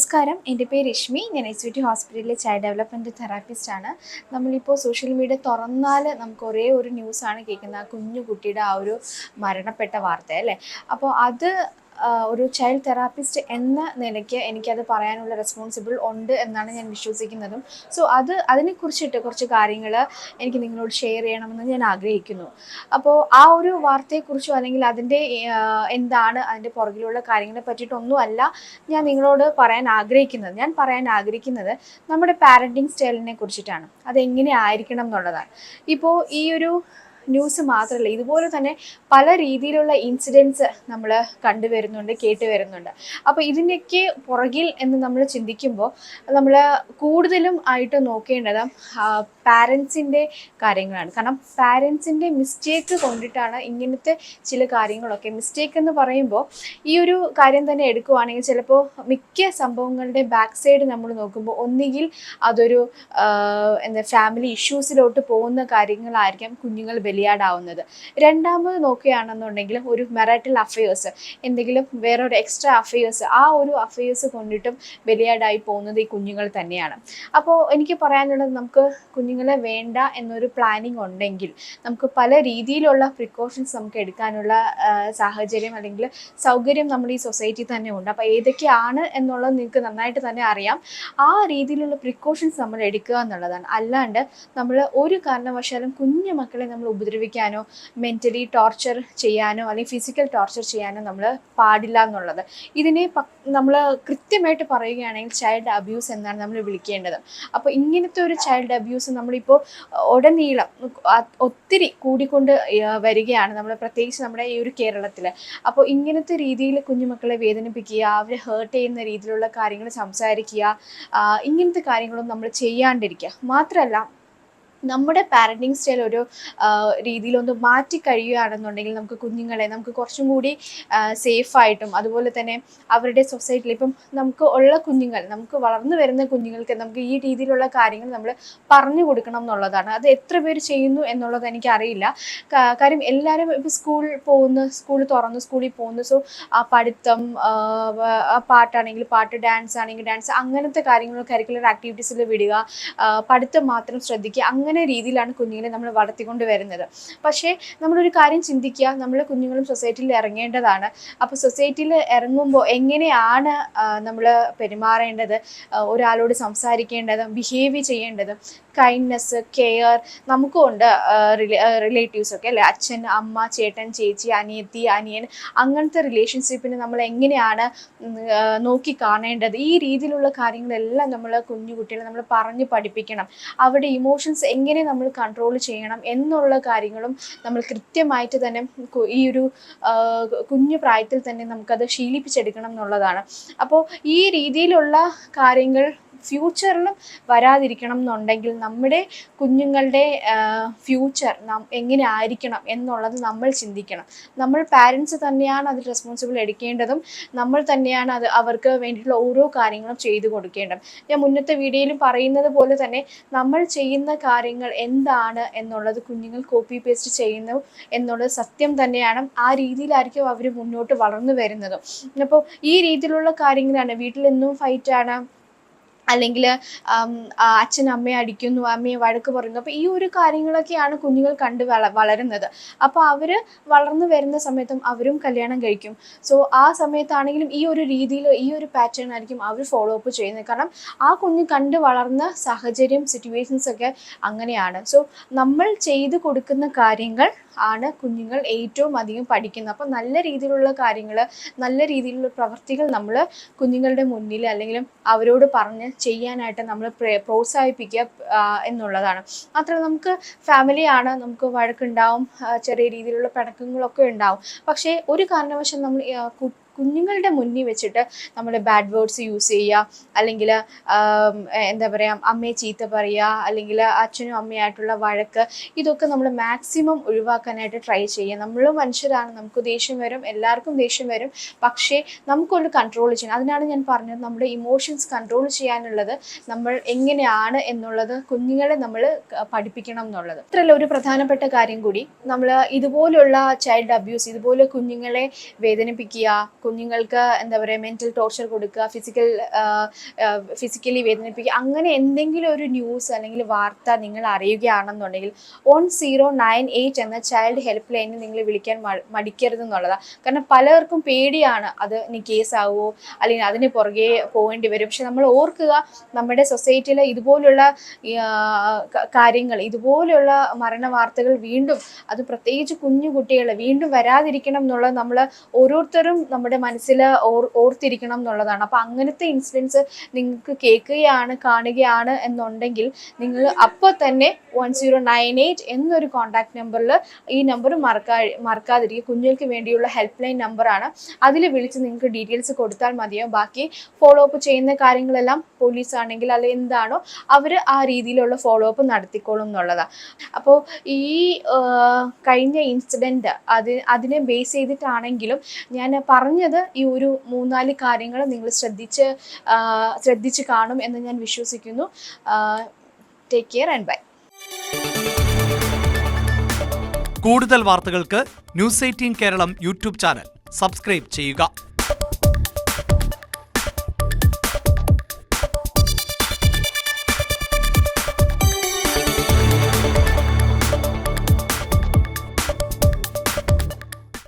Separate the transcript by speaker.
Speaker 1: നമസ്കാരം, എൻ്റെ പേര് രശ്മി. ഞാൻ എസ്.വി.ടി ഹോസ്പിറ്റലിലെ ചൈൽഡ് ഡെവലപ്മെൻറ്റ് തെറാപ്പിസ്റ്റാണ്. നമ്മളിപ്പോൾ സോഷ്യൽ മീഡിയ തുറന്നാൽ നമുക്ക് ഒരേ ഒരു ന്യൂസാണ് കേൾക്കുന്നത്, ആ കുഞ്ഞു കുട്ടിയുടെ ആ ഒരു മരണപ്പെട്ട വാർത്ത അല്ലേ. അപ്പോൾ അത് ഒരു ചൈൽഡ് തെറാപ്പിസ്റ്റ് എന്ന നിലയ്ക്ക് എനിക്കത് പറയാനുള്ള റെസ്പോൺസിബിൾ ഉണ്ട് എന്നാണ് ഞാൻ വിശ്വസിക്കുന്നതും. സോ അതിനെക്കുറിച്ചിട്ട് കുറച്ച് കാര്യങ്ങൾ എനിക്ക് നിങ്ങളോട് ഷെയർ ചെയ്യണമെന്ന് ഞാൻ ആഗ്രഹിക്കുന്നു. അപ്പോൾ ആ ഒരു വാർത്തയെക്കുറിച്ചോ അല്ലെങ്കിൽ അതിൻ്റെ എന്താണ് അതിൻ്റെ പുറകിലുള്ള കാര്യങ്ങളെ പറ്റിയിട്ടൊന്നുമല്ല ഞാൻ നിങ്ങളോട് പറയാൻ ആഗ്രഹിക്കുന്നത് നമ്മുടെ പാരൻറ്റിങ് സ്റ്റൈലിനെ കുറിച്ചിട്ടാണ്. അതെങ്ങനെ ആയിരിക്കണം എന്നുള്ളതാണ്. ഇപ്പോൾ ഈ ഒരു ന്യൂസ് മാത്രമല്ല, ഇതുപോലെ തന്നെ പല രീതിയിലുള്ള ഇൻസിഡൻസ് നമ്മൾ കണ്ടുവരുന്നുണ്ട്, കേട്ട് വരുന്നുണ്ട്. അപ്പോൾ ഇതിൻ്റെയൊക്കെ പുറകിൽ എന്ന് നമ്മൾ ചിന്തിക്കുമ്പോൾ നമ്മൾ കൂടുതലും ആയിട്ട് നോക്കേണ്ടത് പാരൻസിൻ്റെ കാര്യങ്ങളാണ്. കാരണം പാരൻസിൻ്റെ മിസ്റ്റേക്ക് കൊണ്ടിട്ടാണ് ഇങ്ങനത്തെ ചില കാര്യങ്ങളൊക്കെ. മിസ്റ്റേക്ക് എന്ന് പറയുമ്പോൾ ഈ ഒരു കാര്യം തന്നെ എടുക്കുവാണെങ്കിൽ ചിലപ്പോൾ മിക്ക സംഭവങ്ങളുടെ ബാക്ക് സൈഡ് നമ്മൾ നോക്കുമ്പോൾ ഒന്നുകിൽ അതൊരു ഫാമിലി ഇഷ്യൂസിലോട്ട് പോകുന്ന കാര്യങ്ങളായിരിക്കും കുഞ്ഞുങ്ങൾ ബലിയാടാവുന്നത്. രണ്ടാമത് നോക്കുകയാണെന്നുണ്ടെങ്കിൽ ഒരു മെറിറ്റൽ അഫയേഴ്സ്, എന്തെങ്കിലും വേറൊരു എക്സ്ട്രാ അഫയേഴ്സ്, ആ ഒരു അഫയേഴ്സ് കൊണ്ടിട്ടും ബലിയാടായി പോകുന്നത് ഈ കുഞ്ഞുങ്ങൾ തന്നെയാണ്. അപ്പോൾ എനിക്ക് പറയാനുള്ളത്, നമുക്ക് കുഞ്ഞുങ്ങളെ വേണ്ട എന്നൊരു പ്ലാനിങ് ഉണ്ടെങ്കിൽ നമുക്ക് പല രീതിയിലുള്ള പ്രിക്കോഷൻസ് നമുക്ക് എടുക്കാനുള്ള സാഹചര്യം അല്ലെങ്കിൽ സൗകര്യം നമ്മുടെ ഈ സൊസൈറ്റി തന്നെ ഉണ്ട്. അപ്പോൾ ഏതൊക്കെയാണ് എന്നുള്ളത് നിങ്ങൾക്ക് നന്നായിട്ട് തന്നെ അറിയാം. ആ രീതിയിലുള്ള പ്രിക്കോഷൻസ് നമ്മൾ എടുക്കുക എന്നുള്ളതാണ്. അല്ലാണ്ട് നമ്മൾ ഒരു കാരണവശാലും കുഞ്ഞു മക്കളെ നമ്മൾ ഉപദ്രവിക്കാനോ മെൻ്റലി ടോർച്ചർ ചെയ്യാനോ അല്ലെങ്കിൽ ഫിസിക്കൽ ടോർച്ചർ ചെയ്യാനോ നമ്മൾ പാടില്ല എന്നുള്ളത്. ഇതിനെ നമ്മൾ കൃത്യമായിട്ട് പറയുകയാണെങ്കിൽ ചൈൽഡ് അബ്യൂസ് എന്നാണ് നമ്മൾ വിളിക്കേണ്ടത്. അപ്പോൾ ഇങ്ങനത്തെ ഒരു ചൈൽഡ് അബ്യൂസ് നമ്മളിപ്പോൾ ഉടനീളം ഒത്തിരി കൂടിക്കൊണ്ട് വരികയാണ്, നമ്മൾ പ്രത്യേകിച്ച് നമ്മുടെ ഈ ഒരു കേരളത്തിൽ. അപ്പോൾ ഇങ്ങനത്തെ രീതിയിൽ കുഞ്ഞുമക്കളെ വേദനിപ്പിക്കുക, അവരെ ഹേർട്ട് ചെയ്യുന്ന രീതിയിലുള്ള കാര്യങ്ങൾ സംസാരിക്കുക, ഇങ്ങനത്തെ കാര്യങ്ങളൊന്നും നമ്മൾ ചെയ്യാണ്ടിരിക്കുക. മാത്രമല്ല, നമ്മുടെ പാരൻറ്റിങ് സ്റ്റൈൽ ഒരു രീതിയിലൊന്ന് മാറ്റി കഴിയുകയാണെന്നുണ്ടെങ്കിൽ നമുക്ക് കുറച്ചും കൂടി സേഫായിട്ടും അതുപോലെ തന്നെ അവരുടെ സൊസൈറ്റിയിൽ ഇപ്പം നമുക്ക് വളർന്നു വരുന്ന കുഞ്ഞുങ്ങൾക്ക് നമുക്ക് ഈ രീതിയിലുള്ള കാര്യങ്ങൾ നമ്മൾ പറഞ്ഞു കൊടുക്കണം എന്നുള്ളതാണ്. അത് എത്ര പേര് ചെയ്യുന്നു എന്നുള്ളത് എനിക്കറിയില്ല. കാര്യം എല്ലാവരും ഇപ്പോൾ സ്കൂൾ തുറന്നു സ്കൂളിൽ പോകുന്നു. സോ ആ പഠിത്തം, പാട്ടാണെങ്കിൽ പാട്ട്, ഡാൻസ് ആണെങ്കിൽ ഡാൻസ്, അങ്ങനത്തെ കാര്യങ്ങൾ കരിക്കുലർ ആക്ടിവിറ്റീസിൽ വിടുക, പഠിത്തം മാത്രം ശ്രദ്ധിക്കുക, അങ്ങനെ രീതിയിലാണ് കുഞ്ഞുങ്ങളെ നമ്മൾ വളർത്തിക്കൊണ്ട് വരുന്നത്. പക്ഷേ നമ്മളൊരു കാര്യം ചിന്തിക്കുക, നമ്മൾ കുഞ്ഞുങ്ങളും സൊസൈറ്റിയിൽ ഇറങ്ങേണ്ടതാണ്. അപ്പോൾ സൊസൈറ്റിയിൽ ഇറങ്ങുമ്പോൾ എങ്ങനെയാണ് നമ്മൾ പെരുമാറേണ്ടത്, ഒരാളോട് സംസാരിക്കേണ്ടത്, ബിഹേവ് ചെയ്യേണ്ടത്, കൈൻഡ്നെസ്, കെയർ. നമുക്കുണ്ട് റിലേറ്റീവ്സൊക്കെ അല്ലേ, അച്ഛൻ, അമ്മ, ചേട്ടൻ, ചേച്ചി, അനിയത്തി, അനിയൻ, അങ്ങനത്തെ റിലേഷൻഷിപ്പിന് നമ്മൾ എങ്ങനെയാണ് നോക്കി കാണേണ്ടത്. ഈ രീതിയിലുള്ള കാര്യങ്ങളെല്ലാം നമ്മൾ കുഞ്ഞുകുട്ടികളെ നമ്മൾ പറഞ്ഞ് പഠിപ്പിക്കണം. അവരുടെ ഇമോഷൻസ് എങ്ങനെ നമ്മൾ കൺട്രോൾ ചെയ്യണം എന്നുള്ള കാര്യങ്ങളും നമ്മൾ കൃത്യമായിട്ട് തന്നെ ഈ ഒരു കുഞ്ഞു പ്രായത്തിൽ തന്നെ നമുക്കത് ശീലിപ്പിച്ചെടുക്കണം എന്നുള്ളതാണ്. അപ്പോൾ ഈ രീതിയിലുള്ള കാര്യങ്ങൾ ഫ്യൂച്ചറിലും വരാതിരിക്കണം എന്നുണ്ടെങ്കിൽ നമ്മുടെ കുഞ്ഞുങ്ങളുടെ ഫ്യൂച്ചർ എങ്ങനെ ആയിരിക്കണം എന്നുള്ളത് നമ്മൾ ചിന്തിക്കണം. നമ്മൾ പാരൻസ് തന്നെയാണ് അതിൽ റെസ്പോൺസിബിൾ എടുക്കേണ്ടതും നമ്മൾ തന്നെയാണ് അവർക്ക് വേണ്ടിയിട്ടുള്ള ഓരോ കാര്യങ്ങളും ചെയ്തു കൊടുക്കേണ്ടത്. ഞാൻ മുന്നത്തെ വീഡിയോയിലും പറയുന്നത് പോലെ തന്നെ നമ്മൾ ചെയ്യുന്ന കാര്യങ്ങൾ എന്താണ് എന്നുള്ളത് കുഞ്ഞുങ്ങൾ കോപ്പി പേസ്റ്റ് ചെയ്യുന്നു എന്നുള്ളത് സത്യം തന്നെയാണ്. ആ രീതിയിലായിരിക്കും അവർ മുന്നോട്ട് വളർന്നു വരുന്നതും. അപ്പോൾ ഈ രീതിയിലുള്ള കാര്യങ്ങളാണ്, വീട്ടിൽ എന്നും ഫൈറ്റാണ്, അല്ലെങ്കിൽ അച്ഛൻ അമ്മയെ അടിക്കുന്നു, അമ്മയെ വഴക്ക് പറയുന്നു. അപ്പോൾ ഈ ഒരു കാര്യങ്ങളൊക്കെയാണ് കുഞ്ഞുങ്ങൾ കണ്ട് വളരുന്നത്. അപ്പോൾ അവർ വളർന്നു വരുന്ന സമയത്തും അവരും കല്യാണം കഴിക്കും. സോ ആ സമയത്താണെങ്കിലും ഈ ഒരു രീതിയിൽ ഈ ഒരു പാറ്റേൺ ആയിരിക്കും അവർ ഫോളോ അപ്പ് ചെയ്യുന്നത്. കാരണം ആ കുഞ്ഞ് കണ്ട് വളർന്ന സാഹചര്യം, സിറ്റുവേഷൻസൊക്കെ അങ്ങനെയാണ്. സോ നമ്മൾ ചെയ്തു കൊടുക്കുന്ന കാര്യങ്ങൾ ആണ് കുഞ്ഞുങ്ങൾ ഏറ്റവും അധികം പഠിക്കുന്നത്. അപ്പോൾ നല്ല രീതിയിലുള്ള കാര്യങ്ങൾ, നല്ല രീതിയിലുള്ള പ്രവർത്തികൾ നമ്മൾ കുഞ്ഞുങ്ങളുടെ മുന്നിൽ അല്ലെങ്കിൽ അവരോട് പറഞ്ഞ് ചെയ്യാനായിട്ട് നമ്മൾ പ്രോത്സാഹിപ്പിക്കുക എന്നുള്ളതാണ്. മാത്രമല്ല, നമുക്ക് ഫാമിലിയാണ്, നമുക്ക് വഴക്കുണ്ടാവും, ചെറിയ രീതിയിലുള്ള പിണക്കങ്ങളൊക്കെ ഉണ്ടാവും. പക്ഷേ ഒരു കാരണവശാലും നമ്മൾ കുഞ്ഞുങ്ങളുടെ മുന്നിൽ വെച്ചിട്ട് നമ്മൾ ബാഡ് വേർഡ്സ് യൂസ് ചെയ്യുക, അല്ലെങ്കിൽ അമ്മയെ ചീത്ത പറയുക, അല്ലെങ്കിൽ അച്ഛനും അമ്മയായിട്ടുള്ള വഴക്ക്, ഇതൊക്കെ നമ്മൾ മാക്സിമം ഒഴിവാക്കാനായിട്ട് ട്രൈ ചെയ്യുക. നമ്മൾ മനുഷ്യരാണ്, നമുക്ക് ദേഷ്യം വരും, എല്ലാവർക്കും ദേഷ്യം വരും. പക്ഷേ നമുക്കൊന്ന് കൺട്രോൾ ചെയ്യണം. അതിനാണ് ഞാൻ പറഞ്ഞത്, നമ്മുടെ ഇമോഷൻസ് കൺട്രോൾ ചെയ്യാനുള്ളത് നമ്മൾ എങ്ങനെയാണ് എന്നുള്ളത് കുഞ്ഞുങ്ങളെ നമ്മൾ പഠിപ്പിക്കണം എന്നുള്ളത്. അത്രയല്ല, ഒരു പ്രധാനപ്പെട്ട കാര്യം കൂടി, നമ്മൾ ഇതുപോലുള്ള ചൈൽഡ് അബ്യൂസ്, ഇതുപോലെ കുഞ്ഞുങ്ങളെ വേദനിപ്പിക്കുക, കുഞ്ഞുങ്ങൾക്ക് എന്താ പറയുക മെൻ്റൽ ടോർച്ചർ കൊടുക്കുക, ഫിസിക്കലി വേദനിപ്പിക്കുക, അങ്ങനെ എന്തെങ്കിലും ഒരു ന്യൂസ് അല്ലെങ്കിൽ വാർത്ത നിങ്ങൾ അറിയുകയാണെന്നുണ്ടെങ്കിൽ 1098 എന്ന ചൈൽഡ് ഹെൽപ്പ് ലൈനിൽ നിങ്ങൾ വിളിക്കാൻ മടിക്കരുതെന്നുള്ളതാണ്. കാരണം പലർക്കും പേടിയാണ്, അത് ഇനി കേസാവോ അല്ലെങ്കിൽ അതിന് പുറകെ പോകേണ്ടി വരും. പക്ഷെ നമ്മൾ ഓർക്കുക, നമ്മുടെ സൊസൈറ്റിയിൽ ഇതുപോലുള്ള കാര്യങ്ങൾ, ഇതുപോലുള്ള മരണ വാർത്തകൾ വീണ്ടും, അത് പ്രത്യേകിച്ച് കുഞ്ഞു കുട്ടികൾ വീണ്ടും വരാതിരിക്കണം എന്നുള്ളത് നമ്മൾ ഓരോരുത്തരും നമ്മുടെ മനസ്സിൽ ഓർത്തിരിക്കണം എന്നുള്ളതാണ്. അപ്പം അങ്ങനത്തെ ഇൻസിഡൻസ് നിങ്ങൾക്ക് കേൾക്കുകയാണ്, കാണുകയാണ് എന്നുണ്ടെങ്കിൽ നിങ്ങൾ അപ്പോൾ തന്നെ 1098 എന്നൊരു കോൺടാക്ട് നമ്പറിൽ, ഈ നമ്പർ മറക്കാതിരിക്കുക, കുഞ്ഞുങ്ങൾക്ക് വേണ്ടിയുള്ള ഹെൽപ്പ് ലൈൻ നമ്പറാണ്. അതിൽ വിളിച്ച് നിങ്ങൾക്ക് ഡീറ്റെയിൽസ് കൊടുത്താൽ മതിയോ. ബാക്കി ഫോളോ അപ്പ് ചെയ്യുന്ന കാര്യങ്ങളെല്ലാം പോലീസ് ആണെങ്കിൽ അത് എന്താണോ അവർ ആ രീതിയിലുള്ള ഫോളോ അപ്പ് നടത്തിക്കോളും എന്നുള്ളതാണ്. അപ്പോൾ ഈ കഴിഞ്ഞ ഇൻസിഡൻറ്റ് അതിനെ ബേസ് ചെയ്തിട്ടാണെങ്കിലും ഞാൻ പറഞ്ഞത് ഈ ഒരു 3-4 കാര്യങ്ങൾ നിങ്ങൾ ശ്രദ്ധിച്ച് കാണും എന്ന് ഞാൻ വിശ്വസിക്കുന്നു. Take care and bye.
Speaker 2: കൂടുതൽ വാർത്തകൾക്ക് News 18 Keralam YouTube channel subscribe ചെയ്യുക.